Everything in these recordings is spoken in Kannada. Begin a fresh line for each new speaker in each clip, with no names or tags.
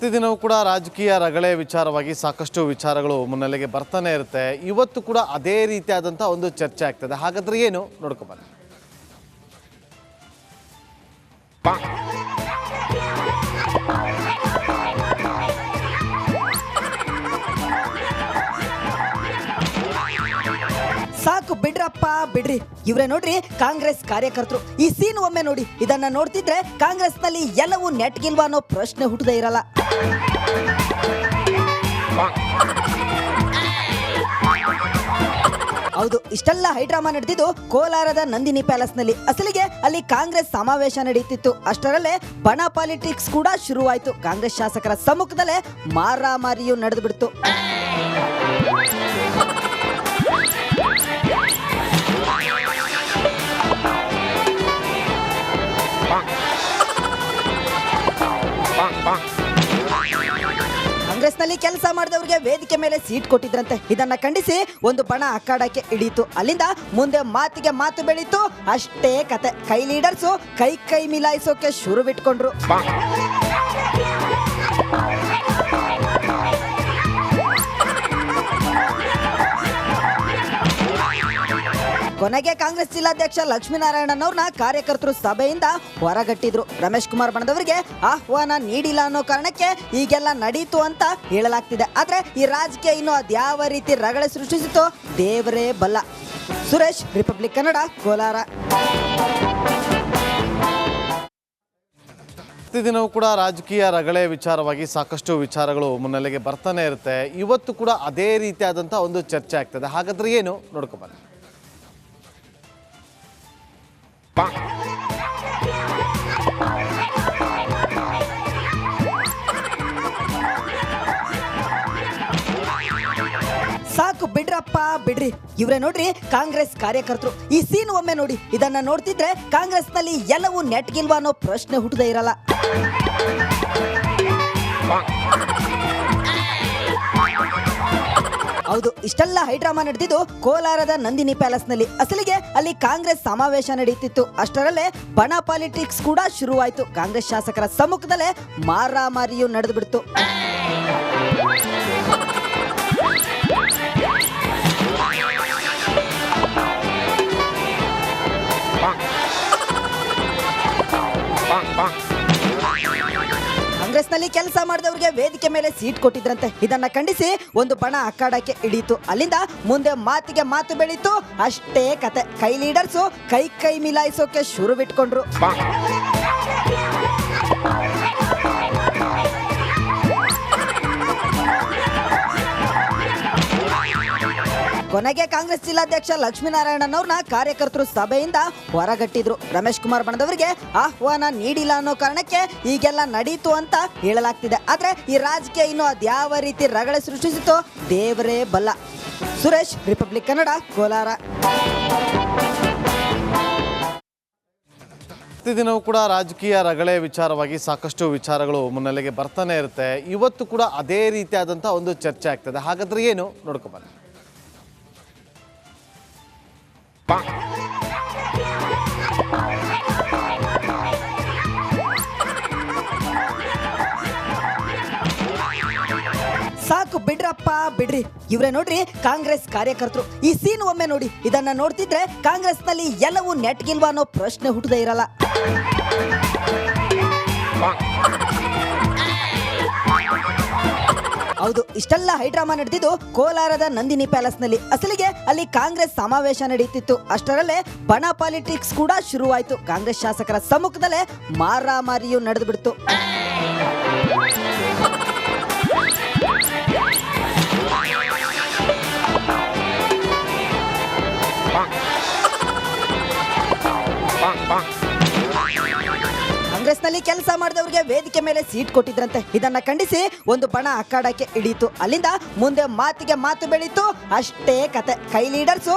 ಪ್ರತಿದಿನವೂ ಕೂಡ ರಾಜಕೀಯ ರಗಳೆ ವಿಚಾರವಾಗಿ ಸಾಕಷ್ಟು ವಿಚಾರಗಳು ಮುನ್ನೆಲೆಗೆ ಬರ್ತಾನೆ ಇರುತ್ತೆ. ಇವತ್ತು ಕೂಡ ಅದೇ ರೀತಿಯಾದಂಥ ಒಂದು ಚರ್ಚೆ ಆಗ್ತದೆ. ಹಾಗಾದ್ರೆ ಏನು ನೋಡ್ಕೊಬನ್ನಿ.
ಸಾಕು ಬಿಡ್ರಪ್ಪ ಬಿಡ್ರಿ. ಇವ್ರೆ ನೋಡ್ರಿ ಕಾಂಗ್ರೆಸ್ ಕಾರ್ಯಕರ್ತರು. ಈ ಸೀನ್ ಒಮ್ಮೆ ನೋಡಿ. ಇದನ್ನ ನೋಡ್ತಿದ್ರೆ ಕಾಂಗ್ರೆಸ್ ನಲ್ಲಿ ಎಲ್ಲವೂ ನೆಟ್ಗಿಲ್ವಾ ಅನ್ನೋ ಪ್ರಶ್ನೆ ಹುಟ್ಟದೇ ಇರಲ್ಲ. ಹೌದು, ಇಷ್ಟೆಲ್ಲ ಹೈಡ್ರಾಮಾ ನಡೆದಿದ್ದು ಕೋಲಾರದ ನಂದಿನಿ ಪ್ಯಾಲೇಸ್ ನಲ್ಲಿ. ಅಸಲಿಗೆ ಅಲ್ಲಿ ಕಾಂಗ್ರೆಸ್ ಸಮಾವೇಶ ನಡೆಯುತ್ತಿತ್ತು. ಅಷ್ಟರಲ್ಲೇ ಬಣ ಪಾಲಿಟಿಕ್ಸ್ ಕೂಡ ಶುರುವಾಯಿತು. ಕಾಂಗ್ರೆಸ್ ಶಾಸಕರ ಸಮ್ಮುಖದಲ್ಲೇ ಮಾರಾಮಾರಿಯೂ ನಡೆದು ಬಿಡ್ತು. ಕಾಂಗ್ರೆಸ್ನಲ್ಲಿ ಕೆಲಸ ಮಾಡಿದವರಿಗೆ ವೇದಿಕೆ ಮೇಲೆ ಸೀಟ್ ಕೊಟ್ಟಿದ್ರಂತೆ. ಇದನ್ನ ಖಂಡಿಸಿ ಒಂದು ಬಣ ಅಖಾಡಕ್ಕೆ ಇಡೀತು. ಅಲ್ಲಿಂದ ಮುಂದೆ ಮಾತಿಗೆ ಮಾತು ಬೆಳೀತು. ಅಷ್ಟೇ ಕತೆ. ಕೈ ಲೀಡರ್ಸು ಕೈ ಮಿಲಾಯಿಸೋಕೆ ಶುರು ಬಿಟ್ಕೊಂಡ್ರು. ಕೊನೆಗೆ ಕಾಂಗ್ರೆಸ್ ಜಿಲ್ಲಾಧ್ಯಕ್ಷ ಲಕ್ಷ್ಮೀನಾರಾಯಣನ್ ಅವ್ರನ್ನ ಕಾರ್ಯಕರ್ತರು ಸಭೆಯಿಂದ ಹೊರಗಟ್ಟಿದ್ರು. ರಮೇಶ್ ಕುಮಾರ್ ಬಣದವರಿಗೆ ಆಹ್ವಾನ ನೀಡಿಲ್ಲ ಅನ್ನೋ ಕಾರಣಕ್ಕೆ ಈಗೆಲ್ಲ ನಡೀತು ಅಂತ ಹೇಳಲಾಗ್ತಿದೆ. ಆದ್ರೆ ಈ ರಾಜಕೀಯ ಇನ್ನು ಅದ್ಯಾವ ರೀತಿ ರಗಳೆ ಸೃಷ್ಟಿಸಿತೋ ದೇವರೇ ಬಲ್ಲ. ಸುರೇಶ್, ರಿಪಬ್ಲಿಕ್ ಕನ್ನಡ, ಕೋಲಾರ.
ಪ್ರತಿದಿನವೂ ಕೂಡ ರಾಜಕೀಯ ರಗಳೆ ವಿಚಾರವಾಗಿ ಸಾಕಷ್ಟು ವಿಚಾರಗಳು ಮುನ್ನೆಲೆಗೆ ಬರ್ತಾನೆ ಇರುತ್ತೆ. ಇವತ್ತು ಕೂಡ ಅದೇ ರೀತಿಯಾದಂಥ ಒಂದು ಚರ್ಚೆ ಆಗ್ತದೆ. ಹಾಗಾದ್ರೆ ಏನು ನೋಡ್ಕೊಬನ್ನಿ.
ಸಾಕು ಬಿಡ್ರಪ್ಪ ಬಿಡ್ರಿ. ಇವ್ರೆ ನೋಡ್ರಿ ಕಾಂಗ್ರೆಸ್ ಕಾರ್ಯಕರ್ತರು. ಈ ಸೀನ್ ಒಮ್ಮೆ ನೋಡಿ. ಇದನ್ನ ನೋಡ್ತಿದ್ರೆ ಕಾಂಗ್ರೆಸ್ ನಲ್ಲಿ ಎಲ್ಲವೂ ನೆಟ್ಗಿಲ್ವಾ ಅನ್ನೋ ಪ್ರಶ್ನೆ ಹುಟ್ಟದೇ ಇರಲ್ಲ. ಹೌದು, ಇಷ್ಟೆಲ್ಲ ಹೈಡ್ರಾಮಾ ನಡೆದಿದ್ದು ಕೋಲಾರದ ನಂದಿನಿ ಪ್ಯಾಲೇಸ್ ನಲ್ಲಿ. ಅಸಲಿಗೆ ಅಲ್ಲಿ ಕಾಂಗ್ರೆಸ್ ಸಮಾವೇಶ ನಡೆಯುತ್ತಿತ್ತು. ಅಷ್ಟರಲ್ಲೇ ಬಣ ಪಾಲಿಟಿಕ್ಸ್ ಕೂಡ ಶುರುವಾಯಿತು. ಕಾಂಗ್ರೆಸ್ ಶಾಸಕರ ಸಮ್ಮುಖದಲ್ಲೇ ಮಾರಾಮಾರಿಯೂ ನಡೆದು ಬಿಡ್ತು. ಕಾಂಗ್ರೆಸ್ನಲ್ಲಿ ಕೆಲಸ ಮಾಡಿದವರಿಗೆ ವೇದಿಕೆ ಮೇಲೆ ಸೀಟ್ ಕೊಟ್ಟಿದ್ರಂತೆ. ಇದನ್ನ ಖಂಡಿಸಿ ಒಂದು ಬಣ ಅಖಾಡಕ್ಕೆ ಇಡೀತು. ಅಲ್ಲಿಂದ ಮುಂದೆ ಮಾತಿಗೆ ಮಾತು ಬೆಳೀತು. ಅಷ್ಟೇ ಕತೆ. ಕೈ ಲೀಡರ್ಸು ಕೈ ಮಿಲಾಯಿಸೋಕೆ ಶುರು ಬಿಟ್ಕೊಂಡ್ರು. ಕೊನೆಗೆ ಕಾಂಗ್ರೆಸ್ ಜಿಲ್ಲಾಧ್ಯಕ್ಷ ಲಕ್ಷ್ಮೀನಾರಾಯಣನ್ ಅವ್ರನ್ನ ಕಾರ್ಯಕರ್ತರು ಸಭೆಯಿಂದ ಹೊರಗಟ್ಟಿದ್ರು. ರಮೇಶ್ ಕುಮಾರ್ ಬಣದವರಿಗೆ ಆಹ್ವಾನ ನೀಡಿಲ್ಲ ಅನ್ನೋ ಕಾರಣಕ್ಕೆ ಈಗೆಲ್ಲ ನಡೀತು ಅಂತ ಹೇಳಲಾಗ್ತಿದೆ. ಆದ್ರೆ ಈ ರಾಜಕೀಯ ಇನ್ನು ಅದ್ಯಾವ ರೀತಿ ರಗಳೆ ಸೃಷ್ಟಿಸಿತೋ ದೇವರೇ ಬಲ್ಲ. ಸುರೇಶ್, ರಿಪಬ್ಲಿಕ್ ಕನ್ನಡ, ಕೋಲಾರ.
ಪ್ರತಿದಿನವೂ ಕೂಡ ರಾಜಕೀಯ ರಗಳೆ ವಿಚಾರವಾಗಿ ಸಾಕಷ್ಟು ವಿಚಾರಗಳು ಮುನ್ನೆಲೆಗೆ ಬರ್ತಾನೆ ಇರುತ್ತೆ. ಇವತ್ತು ಕೂಡ ಅದೇ ರೀತಿಯಾದಂಥ ಒಂದು ಚರ್ಚೆ ಆಗ್ತದೆ. ಹಾಗಾದ್ರೆ ಏನು ನೋಡ್ಕೊಬನ್ನಿ.
ಸಾಕು ಬಿಡ್ರಪ್ಪ ಬಿಡ್ರಿ. ಇವ್ರೆ ನೋಡ್ರಿ ಕಾಂಗ್ರೆಸ್ ಕಾರ್ಯಕರ್ತರು. ಈ ಸೀನ್ ಒಮ್ಮೆ ನೋಡಿ. ಇದನ್ನ ನೋಡ್ತಿದ್ರೆ ಕಾಂಗ್ರೆಸ್ ನಲ್ಲಿ ಎಲ್ಲವೂ ನೆಟ್ಗಿಲ್ವಾ ಅನ್ನೋ ಪ್ರಶ್ನೆ ಹುಟ್ಟದೇ ಇರಲ್ಲ. ಹೌದು, ಇಷ್ಟೆಲ್ಲ ಹೈಡ್ರಾಮಾ ನಡೆದಿದ್ದು ಕೋಲಾರದ ನಂದಿನಿ ಪ್ಯಾಲೇಸ್ ನಲ್ಲಿ. ಅಸಲಿಗೆ ಅಲ್ಲಿ ಕಾಂಗ್ರೆಸ್ ಸಮಾವೇಶ ನಡೆಯುತ್ತಿತ್ತು. ಅಷ್ಟರಲ್ಲೇ ಬಣ ಪಾಲಿಟಿಕ್ಸ್ ಕೂಡ ಶುರುವಾಯಿತು. ಕಾಂಗ್ರೆಸ್ ಶಾಸಕರ ಸಮ್ಮುಖದಲ್ಲೇ ಮಾರಾಮಾರಿಯೂ ನಡೆದು ಬಿಡ್ತು. ಕಾಂಗ್ರೆಸ್ನಲ್ಲಿ ಕೆಲಸ ಮಾಡಿದವರಿಗೆ ವೇದಿಕೆ ಮೇಲೆ ಸೀಟ್ ಕೊಟ್ಟಿದ್ರಂತೆ. ಇದನ್ನ ಖಂಡಿಸಿ ಒಂದು ಬಣ ಅಖಾಡಕ್ಕೆ ಇಡೀತು. ಅಲ್ಲಿಂದ ಮುಂದೆ ಮಾತಿಗೆ ಮಾತು ಬೆಳೀತು. ಅಷ್ಟೇ ಕತೆ. ಕೈ ಲೀಡರ್ಸು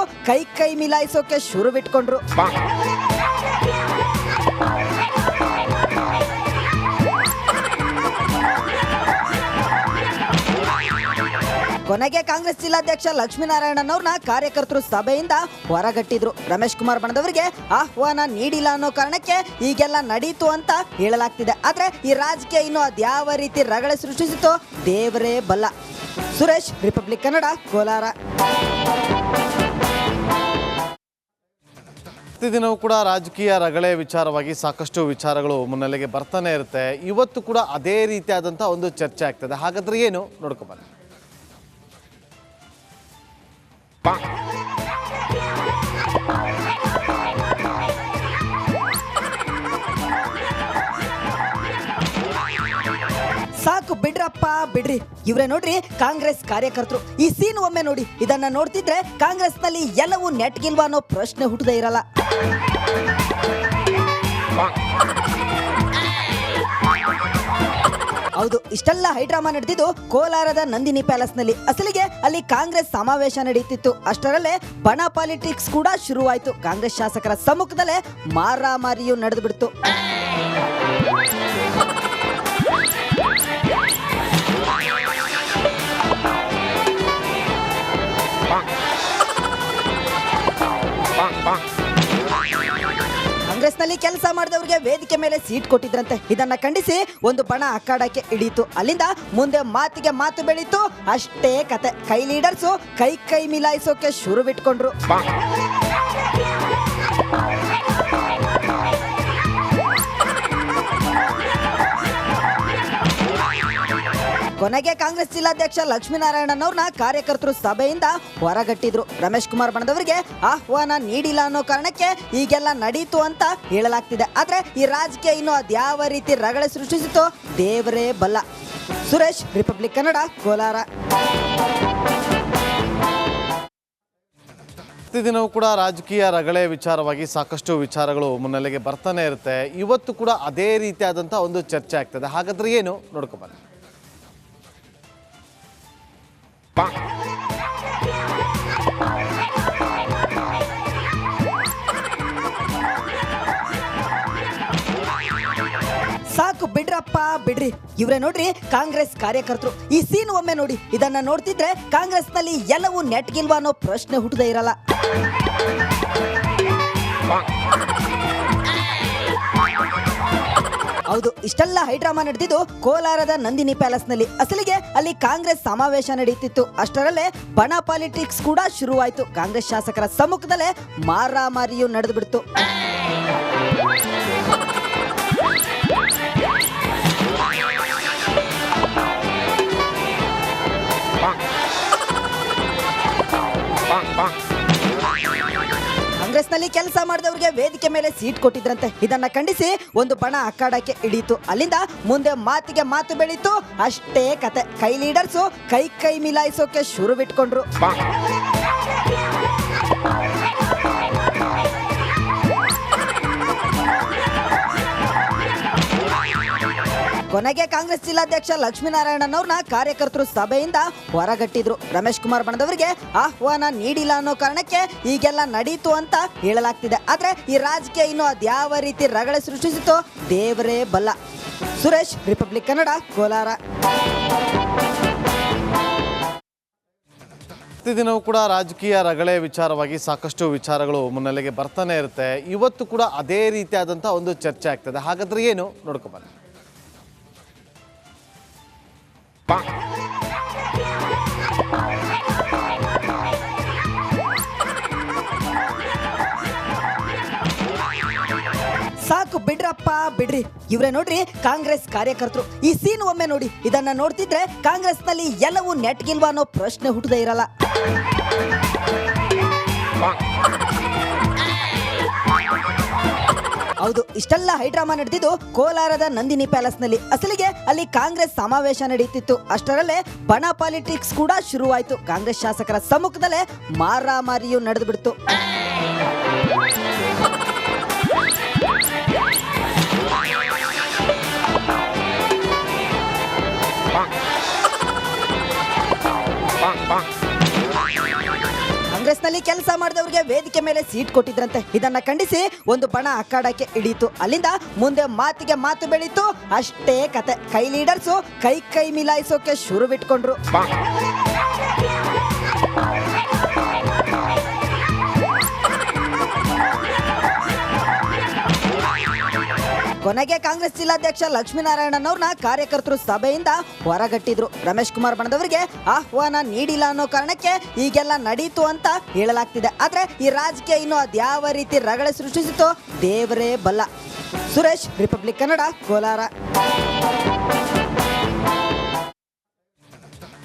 ಕೈ ಮಿಲಾಯಿಸೋಕೆ ಶುರು ಬಿಟ್ಕೊಂಡ್ರು. ಕೊನೆಗೆ ಕಾಂಗ್ರೆಸ್ ಜಿಲ್ಲಾಧ್ಯಕ್ಷ ಲಕ್ಷ್ಮೀನಾರಾಯಣನವ್ರನ್ನ ಕಾರ್ಯಕರ್ತರು ಸಭೆಯಿಂದ ಹೊರಗಟ್ಟಿದ್ರು. ರಮೇಶ್ ಕುಮಾರ್ ಬಣದವರಿಗೆ ಆಹ್ವಾನ ನೀಡಿಲ್ಲ ಅನ್ನೋ ಕಾರಣಕ್ಕೆ ಈಗೆಲ್ಲ ನಡೀತು ಅಂತ ಹೇಳಲಾಗ್ತಿದೆ. ಆದ್ರೆ ಈ ರಾಜಕೀಯ ಇನ್ನು ಅದ್ಯಾವ ರೀತಿ ರಗಳೆ ಸೃಷ್ಟಿಸಿತೋ ದೇವರೇ ಬಲ್ಲ. ಸುರೇಶ್, ರಿಪಬ್ಲಿಕ್ ಕನ್ನಡ, ಕೋಲಾರ.
ಪ್ರತಿದಿನವೂ ಕೂಡ ರಾಜಕೀಯ ರಗಳೆ ವಿಚಾರವಾಗಿ ಸಾಕಷ್ಟು ವಿಚಾರಗಳು ಮುನ್ನೆಲೆಗೆ ಬರ್ತಾನೆ ಇರುತ್ತೆ. ಇವತ್ತು ಕೂಡ ಅದೇ ರೀತಿಯಾದಂಥ ಒಂದು ಚರ್ಚೆ ಆಗ್ತದೆ. ಹಾಗಾದ್ರೆ ಏನು ನೋಡ್ಕೊಬನ್ನಿ.
ಸಾಕು ಬಿಡ್ರಪ್ಪ ಬಿಡ್ರಿ. ಇವ್ರೆ ನೋಡ್ರಿ ಕಾಂಗ್ರೆಸ್ ಕಾರ್ಯಕರ್ತರು. ಈ ಸೀನ್ ಒಮ್ಮೆ ನೋಡಿ. ಇದನ್ನ ನೋಡ್ತಿದ್ರೆ ಕಾಂಗ್ರೆಸ್ ನಲ್ಲಿ ಎಲ್ಲವೂ ನೆಟ್ಗಿಲ್ವಾ ಅನ್ನೋ ಪ್ರಶ್ನೆ ಹುಟ್ಟದೇ ಇರಲ್ಲ. ಹೌದು, ಇಷ್ಟೆಲ್ಲ ಹೈಡ್ರಾಮಾ ನಡೆದಿದ್ದು ಕೋಲಾರದ ನಂದಿನಿ ಪ್ಯಾಲೇಸ್ ನಲ್ಲಿ. ಅಸಲಿಗೆ ಅಲ್ಲಿ ಕಾಂಗ್ರೆಸ್ ಸಮಾವೇಶ ನಡೆಯುತ್ತಿತ್ತು. ಅಷ್ಟರಲ್ಲೇ ಬಣ ಪಾಲಿಟಿಕ್ಸ್ ಕೂಡ ಶುರುವಾಯಿತು. ಕಾಂಗ್ರೆಸ್ ಶಾಸಕರ ಸಮ್ಮುಖದಲ್ಲೇ ಮಾರಾಮಾರಿಯೂ ನಡೆದು ಬಿಡ್ತು. ಕಾಂಗ್ರೆಸ್ನಲ್ಲಿ ಕೆಲಸ ಮಾಡಿದವರಿಗೆ ವೇದಿಕೆ ಮೇಲೆ ಸೀಟ್ ಕೊಟ್ಟಿದ್ರಂತೆ. ಇದನ್ನ ಖಂಡಿಸಿ ಒಂದು ಬಣ ಅಖಾಡಕ್ಕೆ ಇಡೀತು. ಅಲ್ಲಿಂದ ಮುಂದೆ ಮಾತಿಗೆ ಮಾತು ಬೆಳೀತು. ಅಷ್ಟೇ ಕತೆ. ಕೈ ಲೀಡರ್ಸು ಕೈ ಮಿಲಾಯಿಸೋಕೆ ಶುರು ಬಿಟ್ಕೊಂಡ್ರು. ಕೊನೆಗೆ ಕಾಂಗ್ರೆಸ್ ಜಿಲ್ಲಾಧ್ಯಕ್ಷ ಲಕ್ಷ್ಮೀನಾರಾಯಣನವ್ರನ್ನ ಕಾರ್ಯಕರ್ತರು ಸಭೆಯಿಂದ ಹೊರಗಟ್ಟಿದ್ರು. ರಮೇಶ್ ಕುಮಾರ್ ಬಣದವರಿಗೆ ಆಹ್ವಾನ ನೀಡಿಲ್ಲ ಅನ್ನೋ ಕಾರಣಕ್ಕೆ ಈಗೆಲ್ಲ ನಡೀತು ಅಂತ ಹೇಳಲಾಗ್ತಿದೆ. ಆದ್ರೆ ಈ ರಾಜಕೀಯ ಇನ್ನು ಅದ್ಯಾವ ರೀತಿ ರಗಳೆ ಸೃಷ್ಟಿಸಿತೋ ದೇವರೇ ಬಲ್ಲ. ಸುರೇಶ್, ರಿಪಬ್ಲಿಕ್ ಕನ್ನಡ, ಕೋಲಾರ.
ಪ್ರತಿದಿನವೂ ಕೂಡ ರಾಜಕೀಯ ರಗಳೆ ವಿಚಾರವಾಗಿ ಸಾಕಷ್ಟು ವಿಚಾರಗಳು ಮುನ್ನೆಲೆಗೆ ಬರ್ತಾನೆ ಇರುತ್ತೆ. ಇವತ್ತು ಕೂಡ ಅದೇ ರೀತಿಯಾದಂಥ ಒಂದು ಚರ್ಚೆ ಆಗ್ತದೆ. ಹಾಗಾದ್ರೆ ಏನು ನೋಡ್ಕೊಬನ್ನಿ.
ಸಾಕು ಬಿಡ್ರಪ್ಪ ಬಿಡ್ರಿ. ಇವ್ರೆ ನೋಡ್ರಿ ಕಾಂಗ್ರೆಸ್ ಕಾರ್ಯಕರ್ತರು. ಈ ಸೀನ್ ಒಮ್ಮೆ ನೋಡಿ. ಇದನ್ನ ನೋಡ್ತಿದ್ರೆ ಕಾಂಗ್ರೆಸ್ ನಲ್ಲಿ ಎಲ್ಲವೂ ನೆಟ್ಗಿಲ್ವಾ ಅನ್ನೋ ಪ್ರಶ್ನೆ ಹುಟ್ಟದೇ ಇರಲ್ಲ. ಹೌದು, ಇಷ್ಟೆಲ್ಲ ಹೈಡ್ರಾಮಾ ನಡೆದಿದ್ದು ಕೋಲಾರದ ನಂದಿನಿ ಪ್ಯಾಲೇಸ್ ನಲ್ಲಿ. ಅಸಲಿಗೆ ಅಲ್ಲಿ ಕಾಂಗ್ರೆಸ್ ಸಮಾವೇಶ ನಡೆಯುತ್ತಿತ್ತು. ಅಷ್ಟರಲ್ಲೇ ಬಣ ಪಾಲಿಟಿಕ್ಸ್ ಕೂಡ ಶುರುವಾಯಿತು. ಕಾಂಗ್ರೆಸ್ ಶಾಸಕರ ಸಮ್ಮುಖದಲ್ಲೇ ಮಾರಾಮಾರಿಯೂ ನಡೆದು ಬಿಡ್ತು. ಕಾಂಗ್ರೆಸ್ನಲ್ಲಿ ಕೆಲಸ ಮಾಡಿದವರಿಗೆ ವೇದಿಕೆ ಮೇಲೆ ಸೀಟ್ ಕೊಟ್ಟಿದ್ರಂತೆ. ಇದನ್ನ ಖಂಡಿಸಿ ಒಂದು ಬಣ ಅಖಾಡಕ್ಕೆ ಇಡೀತು. ಅಲ್ಲಿಂದ ಮುಂದೆ ಮಾತಿಗೆ ಮಾತು ಬೆಳೀತು. ಅಷ್ಟೇ ಕತೆ. ಕೈ ಲೀಡರ್ಸು ಕೈ ಮಿಲಾಯಿಸೋಕೆ ಶುರು ಬಿಟ್ಕೊಂಡ್ರು. ಕೊನೆಗೆ ಕಾಂಗ್ರೆಸ್ ಜಿಲ್ಲಾಧ್ಯಕ್ಷ ಲಕ್ಷ್ಮೀನಾರಾಯಣನವ್ರನ್ನ ಕಾರ್ಯಕರ್ತರು ಸಭೆಯಿಂದ ಹೊರಗಟ್ಟಿದ್ರು. ರಮೇಶ್ ಕುಮಾರ್ ಬಣದವರಿಗೆ ಆಹ್ವಾನ ನೀಡಿಲ್ಲ ಅನ್ನೋ ಕಾರಣಕ್ಕೆ ಈಗೆಲ್ಲ ನಡೀತು ಅಂತ ಹೇಳಲಾಗ್ತಿದೆ. ಆದ್ರೆ ಈ ರಾಜಕೀಯ ಇನ್ನು ಅದ್ಯಾವ ರೀತಿ ರಗಳೆ ಸೃಷ್ಟಿಸಿತೋ ದೇವರೇ ಬಲ್ಲ. ಸುರೇಶ್, ರಿಪಬ್ಲಿಕ್ ಕನ್ನಡ, ಕೋಲಾರ.
ಪ್ರತಿದಿನವೂ ಕೂಡ ರಾಜಕೀಯ ರಗಳೆ ವಿಚಾರವಾಗಿ ಸಾಕಷ್ಟು ವಿಚಾರಗಳು ಮುನ್ನೆಲೆಗೆ ಬರ್ತಾನೆ ಇರುತ್ತೆ. ಇವತ್ತು ಕೂಡ ಅದೇ ರೀತಿಯಾದಂಥ ಒಂದು ಚರ್ಚೆ ಆಗ್ತದೆ. ಹಾಗಾದ್ರೆ ಏನು ನೋಡ್ಕೊಬನ್ನಿ.
ಸಾಕು ಬಿಡ್ರಪ್ಪ ಬಿಡ್ರಿ. ಇವ್ರೆ ನೋಡ್ರಿ ಕಾಂಗ್ರೆಸ್ ಕಾರ್ಯಕರ್ತರು. ಈ ಸೀನ್ ಒಮ್ಮೆ ನೋಡಿ. ಇದನ್ನ ನೋಡ್ತಿದ್ರೆ ಕಾಂಗ್ರೆಸ್ ನಲ್ಲಿ ಎಲ್ಲವೂ ನೆಟ್ಗಿಲ್ವಾ ಅನ್ನೋ ಪ್ರಶ್ನೆ ಹುಟ್ಟದೇ ಇರಲ್ಲ. ಹೌದು, ಇಷ್ಟೆಲ್ಲ ಹೈಡ್ರಾಮಾ ನಡೆದಿದ್ದು ಕೋಲಾರದ ನಂದಿನಿ ಪ್ಯಾಲೇಸ್ ನಲ್ಲಿ. ಅಸಲಿಗೆ ಅಲ್ಲಿ ಕಾಂಗ್ರೆಸ್ ಸಮಾವೇಶ ನಡೆಯುತ್ತಿತ್ತು. ಅಷ್ಟರಲ್ಲೇ ಬಣ ಪಾಲಿಟಿಕ್ಸ್ ಕೂಡ ಶುರುವಾಯಿತು. ಕಾಂಗ್ರೆಸ್ ಶಾಸಕರ ಸಮ್ಮುಖದಲ್ಲೇ ಮಾರಾಮಾರಿಯೂ ನಡೆದು ಬಿಡ್ತು. ಕಾಂಗ್ರೆಸ್ನಲ್ಲಿ ಕೆಲಸ ಮಾಡಿದವರಿಗೆ ವೇದಿಕೆ ಮೇಲೆ ಸೀಟ್ ಕೊಟ್ಟಿದ್ರಂತೆ. ಇದನ್ನ ಖಂಡಿಸಿ ಒಂದು ಬಣ ಅಖಾಡಕ್ಕೆ ಇಡೀತು. ಅಲ್ಲಿಂದ ಮುಂದೆ ಮಾತಿಗೆ ಮಾತು ಬೆಳೀತು. ಅಷ್ಟೇ ಕತೆ. ಕೈ ಲೀಡರ್ಸು ಕೈ ಮಿಲಾಯಿಸೋಕೆ ಶುರು ಬಿಟ್ಕೊಂಡ್ರು. ಕೊನೆಗೆ ಕಾಂಗ್ರೆಸ್ ಜಿಲ್ಲಾಧ್ಯಕ್ಷ ಲಕ್ಷ್ಮೀನಾರಾಯಣನವ್ರನ್ನ ಕಾರ್ಯಕರ್ತರು ಸಭೆಯಿಂದ ಹೊರಗಟ್ಟಿದ್ರು. ರಮೇಶ್ ಕುಮಾರ್ ಬಣದವರಿಗೆ ಆಹ್ವಾನ ನೀಡಿಲ್ಲ ಅನ್ನೋ ಕಾರಣಕ್ಕೆ ಈಗೆಲ್ಲ ನಡೀತು ಅಂತ ಹೇಳಲಾಗ್ತಿದೆ. ಆದ್ರೆ ಈ ರಾಜಕೀಯ ಇನ್ನು ಅದ್ಯಾವ ರೀತಿ ರಗಳೆ ಸೃಷ್ಟಿಸಿತೋ ದೇವರೇ ಬಲ್ಲ. ಸುರೇಶ್, ರಿಪಬ್ಲಿಕ್ ಕನ್ನಡ, ಕೋಲಾರ.